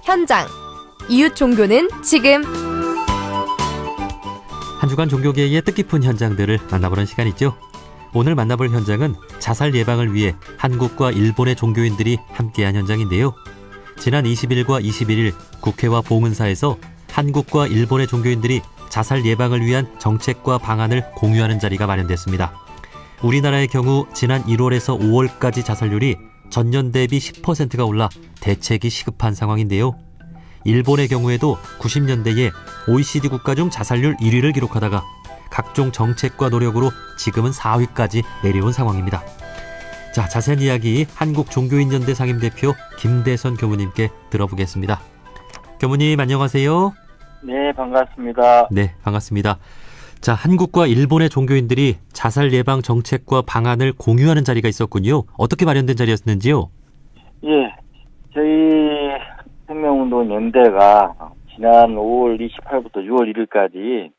현장. 이웃 종교는 지금. 한 주간 종교계의 뜻깊은 현장들을 만나보는 시간이죠. 오늘 만나볼 현장은 자살 예방을 위해 한국과 일본의 종교인들이 함께한 현장인데요. 지난 20일과 21일 국회와 봉은사에서 한국과 일본의 종교인들이 자살 예방을 위한 정책과 방안을 공유하는 자리가 마련됐습니다. 우리나라의 경우 지난 1월에서 5월까지 자살률이 전년 대비 10%가 올라 대책이 시급한 상황인데요. 일본의 경우에도 90년대에 OECD 국가 중 자살률 1위를 기록하다가 각종 정책과 노력으로 지금은 4위까지 내려온 상황입니다. 자, 자세한 이야기 한국종교인연대 상임대표 김대선 교무님께 들어보겠습니다. 교무님 안녕하세요. 네, 반갑습니다. 네, 반갑습니다. 자, 한국과 일본의 종교인들이 자살 예방 정책과 방안을 공유하는 자리가 있었군요. 어떻게 마련된 자리였는지요? 예, 저희 생명운동연대가 지난 5월 28일부터 6월 1일까지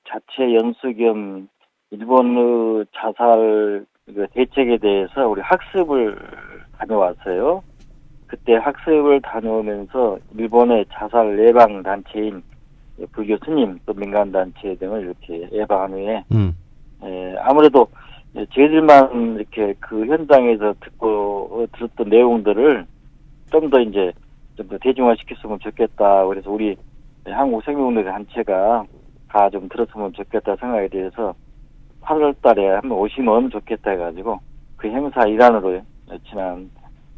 자체 연수 겸 일본의 자살 대책에 대해서 우리 학습을 다녀왔어요. 그때 학습을 다녀오면서 일본의 자살 예방 단체인 불교 스님 또 민간 단체 등을 이렇게 예방한 후에 아무래도 저희들만 이렇게 그 현장에서 들었던 내용들을 좀 더 대중화시켰으면 좋겠다. 그래서 우리 한국 생명운동 단체가 다 좀 들었으면 좋겠다 생각에 대해서 8월 달에 한번 오시면 좋겠다 해가지고 그 행사 일환으로 지난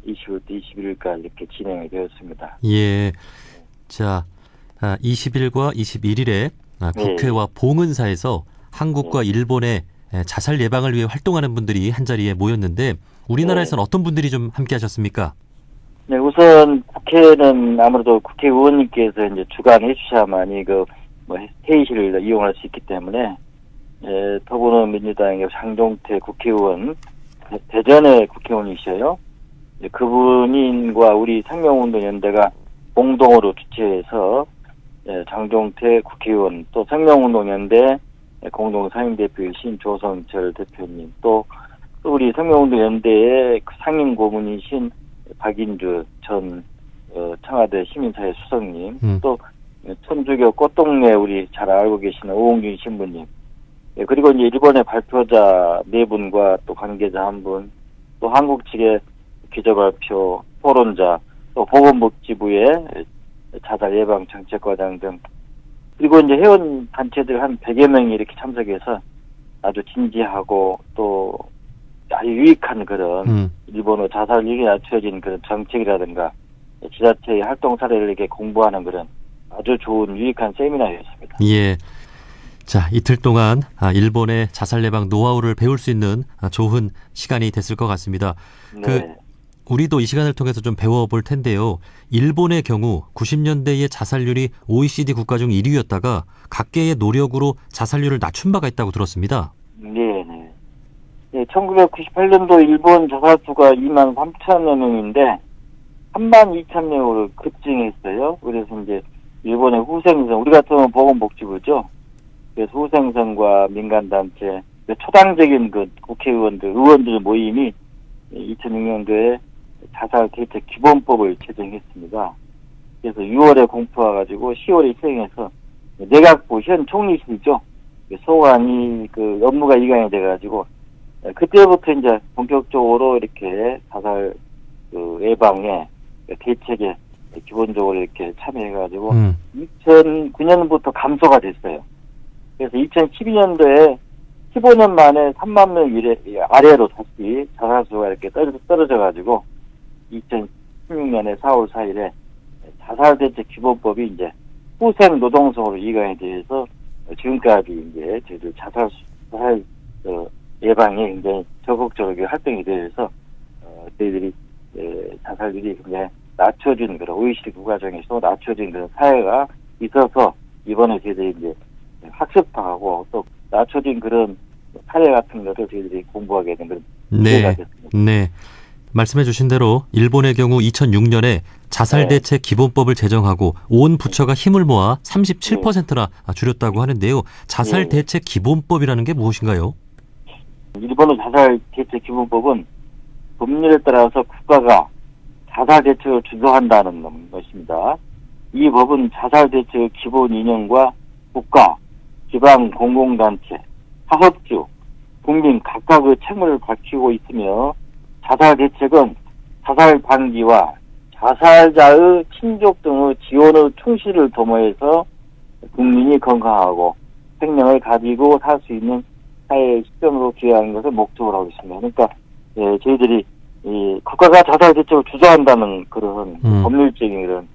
20일부터 21일까지 이렇게 진행이 되었습니다. 예. 자, 20일과 21일에 국회와 봉은사에서 한국과 일본의 자살 예방을 위해 활동하는 분들이 한자리에 모였는데 우리나라에서는 어떤 분들이 좀 함께 하셨습니까? 네, 우선 국회는 아무래도 국회의원님께서 이제 주관해 주셔야만이 회의실을 이용할 수 있기 때문에 더불어민주당의 장종태 국회의원, 대전의 국회의원이셔요. 그분과 우리 생명운동연대가 공동으로 주최해서 장종태 국회의원, 또 생명운동연대 공동상임대표이신 조성철 대표님, 또 우리 생명운동연대의 상임 고문이신 박인주 전 청와대 시민사회 수석님, 또 천주교 꽃동네 우리 잘 알고 계시는 오홍준 신부님, 그리고 이제 일본의 발표자 4분과 또 관계자 1분, 또 한국 측의 기자발표, 토론자, 또 보건복지부의 자살 예방 정책과장 등, 그리고 이제 회원 단체들 한 100여 명이 이렇게 참석해서 아주 진지하고 또 아주 유익한 그런 일본의 자살률이 낮춰진 그런 정책이라든가 지자체의 활동 사례를 이렇게 공부하는 그런 아주 좋은 유익한 세미나였습니다. 예. 자, 이틀 동안 일본의 자살 예방 노하우를 배울 수 있는 좋은 시간이 됐을 것 같습니다. 네. 우리도 이 시간을 통해서 좀 배워볼 텐데요. 일본의 경우 90년대의 자살률이 OECD 국가 중 1위였다가 각계의 노력으로 자살률을 낮춘 바가 있다고 들었습니다. 네. 1998년도 일본 자살 수가 2만 3천여 명인데 3만 2천 명으로 급증했어요. 그래서 이제 일본의 후생성, 우리 같은 보건복지부죠. 그래서 후생성과 민간단체, 초당적인 그 의원들 모임이 2006년도에 자살 대책 기본법을 제정했습니다. 그래서 6월에 공포와가지고 10월에 시행해서 내각부 현 총리실이죠. 소관이 업무가 이관이 돼가지고 그때부터 이제 본격적으로 이렇게 자살 예방에 대책에 기본적으로 이렇게 참여해가지고 2009년부터 감소가 됐어요. 그래서 2012년도에 15년 만에 3만 명 아래로 다시 자살 수가 이렇게 떨어져가지고 2016년에 4월 4일에 자살 대책 기본법이 이제 후생 노동성으로 이관에 대해서 지금까지 이제 저희들 자살 예방에 굉장히 적극적으로 활동이 되어서 저희들이 자살률이 굉장히 낮춰진 그런 OECD 국가 중에서 낮춰진 그런 사회가 있어서 이번에 저희들이 이제 학습하고 또 낮춰진 그런 사례 같은 것을 저희들이 공부하게 된 그런 기회가 됐습니다. 네. 말씀해 주신 대로 일본의 경우 2006년에 자살대책 기본법을 제정하고 온 부처가 힘을 모아 37%나 줄였다고 하는데요. 자살대책 기본법이라는 게 무엇인가요? 일본의 자살대책 기본법은 법률에 따라서 국가가 자살대책을 주도한다는 것이 있습니다. 이 법은 자살 대책의 기본 이념과 국가, 지방 공공단체, 사업주, 국민 각각의 책무를 밝히고 있으며 자살 대책은 자살 방지와 자살자의 친족 등의 지원의 충실을 도모해서 국민이 건강하고 생명을 가지고 살 수 있는 사회의 실현으로 기여하는 것을 목적으로 하고 있습니다. 그러니까 저희들이 이 국가가 자살 대책을 주도한다는 그런 법률적인 이런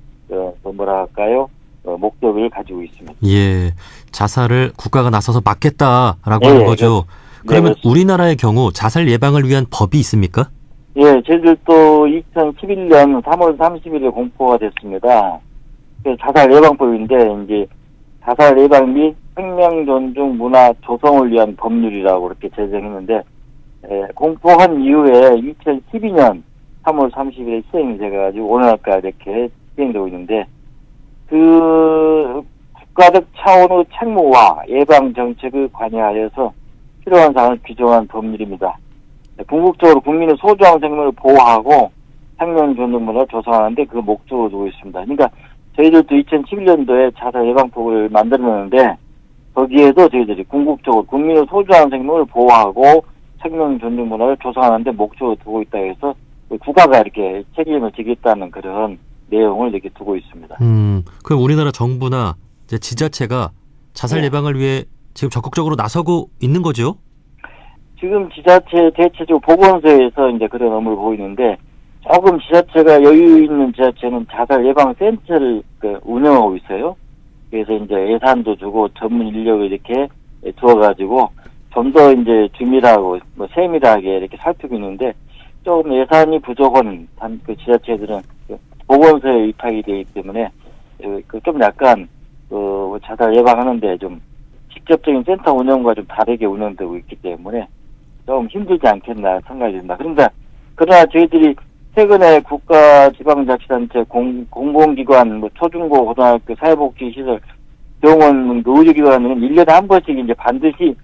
뭐라 할까요? 목적을 가지고 있습니다. 예, 자살을 국가가 나서서 막겠다라고 네, 하는 거죠. 그러면 그렇습니다. 우리나라의 경우 자살 예방을 위한 법이 있습니까? 예, 저희들도 2011년 3월 30일에 공포가 됐습니다. 자살 예방법인데 이제 자살 예방 및 생명 존중 문화 조성을 위한 법률이라고 이렇게 제정했는데 공포한 이후에 2012년 3월 30일에 시행이 돼가지고 오늘까지 이렇게 시행되고 있는데 그 국가적 차원의 책무와 예방 정책을 관여하여서 필요한 사항을 규정한 법률입니다. 궁극적으로 국민의 소중한 생명을 보호하고 생명 존중 문화를 조성하는데 그 목적으로 두고 있습니다. 그러니까 저희들도 2011년도에 자살 예방법을 만들었는데 거기에도 저희들이 궁극적으로 국민의 소중한 생명을 보호하고 생명 존중 문화를 조성하는데 목적으로 두고 있다 해서 국가가 이렇게 책임을 지겠다는 그런 내용을 이렇게 두고 있습니다. 그럼 우리나라 정부나 이제 지자체가 자살 네. 예방을 위해 지금 적극적으로 나서고 있는 거죠? 지금 지자체 대체적으로 보건소에서 이제 그런 업무를 보이는데 조금 지자체가 여유 있는 지자체는 자살 예방 센터를 운영하고 있어요. 그래서 이제 예산도 주고 전문 인력을 이렇게 두어가지고 좀 더 이제 주밀하고 세밀하게 이렇게 살피고 있는데 조금 예산이 부족한 그 지자체들은 보건소에 입학이 되기 때문에 좀 약간 자살 예방하는데 좀 직접적인 센터 운영과 좀 다르게 운영되고 있기 때문에 좀 힘들지 않겠나 생각이 듭니다. 그러나 저희들이 최근에 국가 지방자치단체 공공기관 초중고 고등학교 사회복지시설 병원 의료기관은 1년에 한 번씩 이제 반드시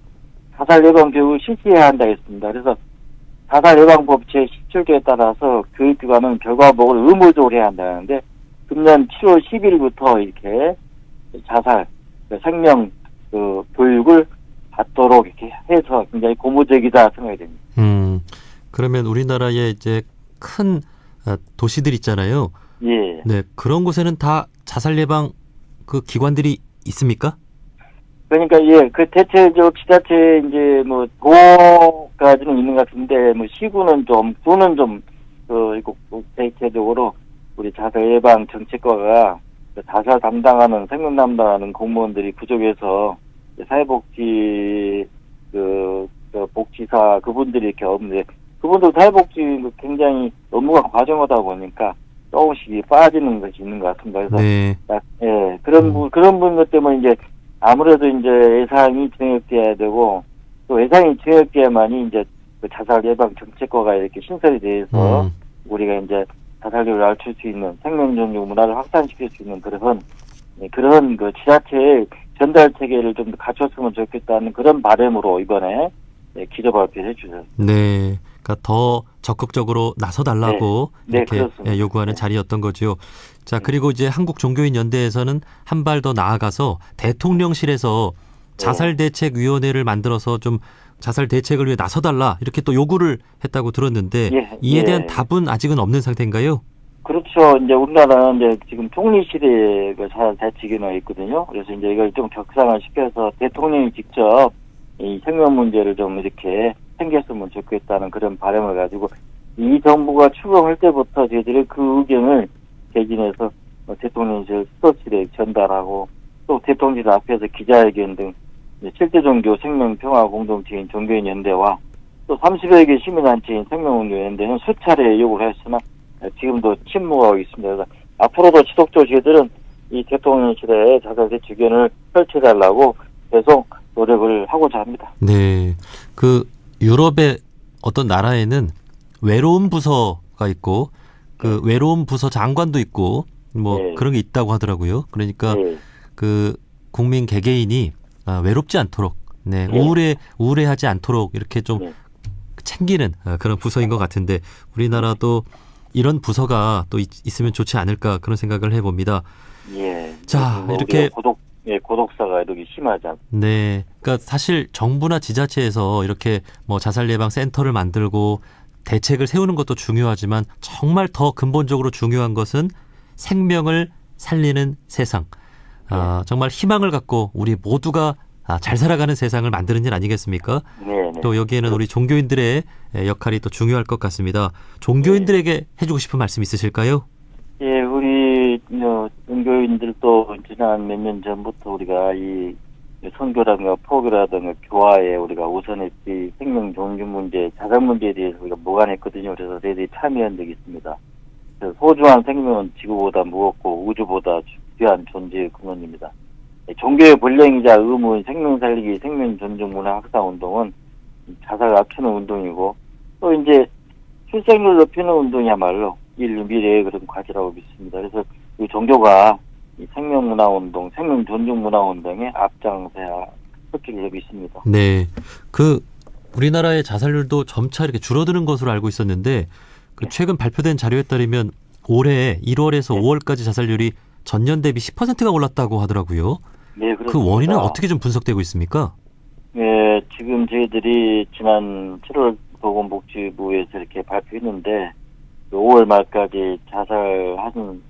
자살 예방 교육을 실시해야 한다 했습니다. 그래서 자살 예방법 제17조에 따라서 교육기관은 결과보고를 의무적으로 해야 한다는데 금년 7월 10일부터 이렇게 자살 생명 교육을 받도록 이렇게 해서 굉장히 고무적이다 생각이 됩니다. 그러면 우리나라의 이제 큰 도시들 있잖아요. 예. 네, 그런 곳에는 다 자살 예방 그 기관들이 있습니까? 그러니까 그 대체적으로 지자체 이제 도까지는 있는 것 같은데 시구는 좀 도는 좀 대체적으로 우리 자살 예방 정책과가 자살 담당하는 생명 담당하는 공무원들이 부족해서 사회복지 복지사 그분들이 이렇게 없는데 그분도 사회복지 굉장히 업무가 과정하다 보니까 조금씩 빠지는 것이 있는 것 같습니다. 그래서 네. 그런 분들 때문에 이제 아무래도 이제 예산이 증액돼야 되고 또 예산이 증액돼야만이 이제 그 자살 예방 정책과가 이렇게 신설이 돼서 우리가 이제 자살률을 낮출 수 있는 생명 존중 문화를 확산시킬 수 있는 그런 그 지자체의 전달 체계를 좀 갖췄으면 좋겠다는 그런 바람으로 이번에 기조 발표해 주셨습니다. 네. 그러니까 더 적극적으로 나서달라고 네, 이렇게 그렇습니다. 요구하는 네. 자리였던 거죠. 자, 그리고 이제 한국종교인연대에서는 한 발 더 나아가서 대통령실에서 자살대책위원회를 만들어서 좀 자살 대책을 위해 나서달라 이렇게 또 요구를 했다고 들었는데 이에 대한 답은 아직은 없는 상태인가요? 그렇죠. 이제 우리나라는 이제 지금 총리실에 그 자살 대책위원회가 있거든요. 그래서 이제 이걸 좀 격상을 시켜서 대통령이 직접 이 생명 문제를 좀 이렇게 생겼으면 좋겠다는 그런 바람을 가지고 이 정부가 출범할 때부터 저희들이 그 의견을 개진해서 대통령실 수석실에 전달하고 또 대통령실 앞에서 기자회견 등 7대 종교 생명평화 공동체인 종교인연대와 또 30여 개 시민단체인 생명운동연대는 수차례 요구를 했으나 지금도 침묵하고 있습니다. 그래서 앞으로도 지속적으로 저희들은 이 대통령실에 자살 대책위원회를 펼쳐달라고 계속 노력을 하고자 합니다. 네. 그 유럽의 어떤 나라에는 외로움 부서가 있고 그 외로움 부서 장관도 있고 그런 게 있다고 하더라고요. 그러니까 그 국민 개개인이 외롭지 않도록 우울해하지 않도록 이렇게 좀 챙기는 그런 부서인 것 같은데 우리나라도 이런 부서가 또 있으면 좋지 않을까 그런 생각을 해봅니다. 예. 자, 뭐 이렇게 우리가 고독사가 이렇게 심하지 않습니다. 네, 그러니까 사실 정부나 지자체에서 이렇게 뭐 자살 예방 센터를 만들고 대책을 세우는 것도 중요하지만 정말 더 근본적으로 중요한 것은 생명을 살리는 세상. 정말 희망을 갖고 우리 모두가 잘 살아가는 세상을 만드는 일 아니겠습니까? 네. 또 여기에는 우리 종교인들의 역할이 또 중요할 것 같습니다. 종교인들에게 해주고 싶은 말씀 있으실까요? 예, 우리 종교인들도 지난 몇 년 전부터 우리가 이 선교라든가 포교라든가 교화에 우리가 우선했지 생명 존중 문제, 자살 문제에 대해서 우리가 모관했거든요. 그래서 저희들이 참여한 적이 있습니다. 그래서 소중한 생명은 지구보다 무겁고 우주보다 귀한 존재의 근원입니다. 종교의 본령이자 의무인 생명 살리기, 생명 존중 문화 확산 운동은 자살을 낮추는 운동이고 또 이제 출생률 높이는 운동이야말로 인류 미래의 그런 과제라고 믿습니다. 그래서 이 종교가 이 생명 문화 운동, 생명 존중 문화 운동에 앞장서야 할 길을 믿습니다. 네, 우리나라의 자살률도 점차 이렇게 줄어드는 것으로 알고 있었는데 최근 발표된 자료에 따르면 올해 1월에서 5월까지 자살률이 전년 대비 10%가 올랐다고 하더라고요. 네, 그렇습니다. 그 원인은 어떻게 좀 분석되고 있습니까? 네, 지금 저희들이 지난 7월 보건복지부에서 이렇게 발표했는데 5월 말까지 자살하는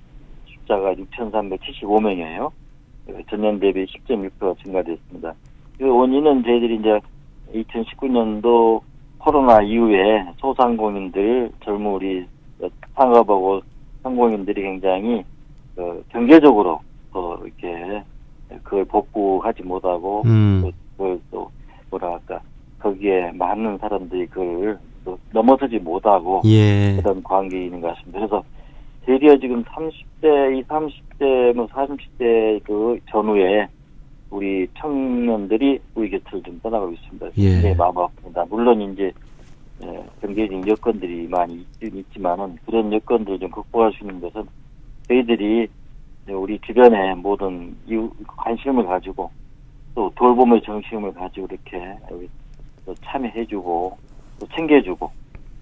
숫자가 6,375명이에요. 전년 대비 10.6% 증가됐습니다. 그 원인은 저희들이 이제 2019년도 코로나 이후에 소상공인들, 젊은 우리 상업하고 상공인들이 굉장히 경제적으로 이렇게 그걸 복구하지 못하고 그걸 또 뭐랄까 거기에 많은 사람들이 그걸 또 넘어서지 못하고 그런 관계에 있는 것 같습니다. 그래서 대려 지금 30대, 40대 그 전후에 우리 청년들이 우리 곁을 좀 떠나가고 있습니다. 굉장히 마음 아픕니다. 물론 이제 경제적인 여건들이 많이 있지만은 그런 여건들을 좀 극복할 수 있는 것은 저희들이 우리 주변에 모든 관심을 가지고 또 돌봄의 정신을 가지고 이렇게 또 참여해주고 또 챙겨주고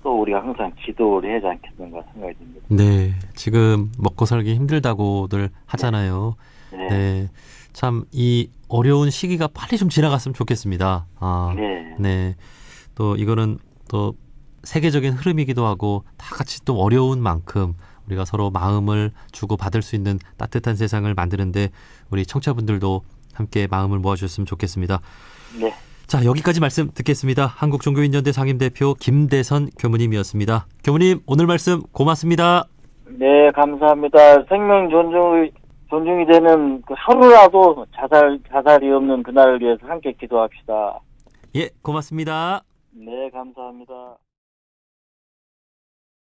또 우리가 항상 기도를 해야지 않겠는가 생각이 듭니다. 네, 지금 먹고 살기 힘들다고들 하잖아요. 네, 참 이 어려운 시기가 빨리 좀 지나갔으면 좋겠습니다. 네. 또 이거는 또 세계적인 흐름이기도 하고 다 같이 또 어려운 만큼 우리가 서로 마음을 주고 받을 수 있는 따뜻한 세상을 만드는데 우리 청취자분들도 함께 마음을 모아주셨으면 좋겠습니다. 네. 자, 여기까지 말씀 듣겠습니다. 한국종교인연대 상임대표 김대선 교무님이었습니다. 교무님, 오늘 말씀 고맙습니다. 네, 감사합니다. 생명 존중이 되는 그 하루라도 자살이 없는 그날을 위해서 함께 기도합시다. 예, 고맙습니다. 네, 감사합니다.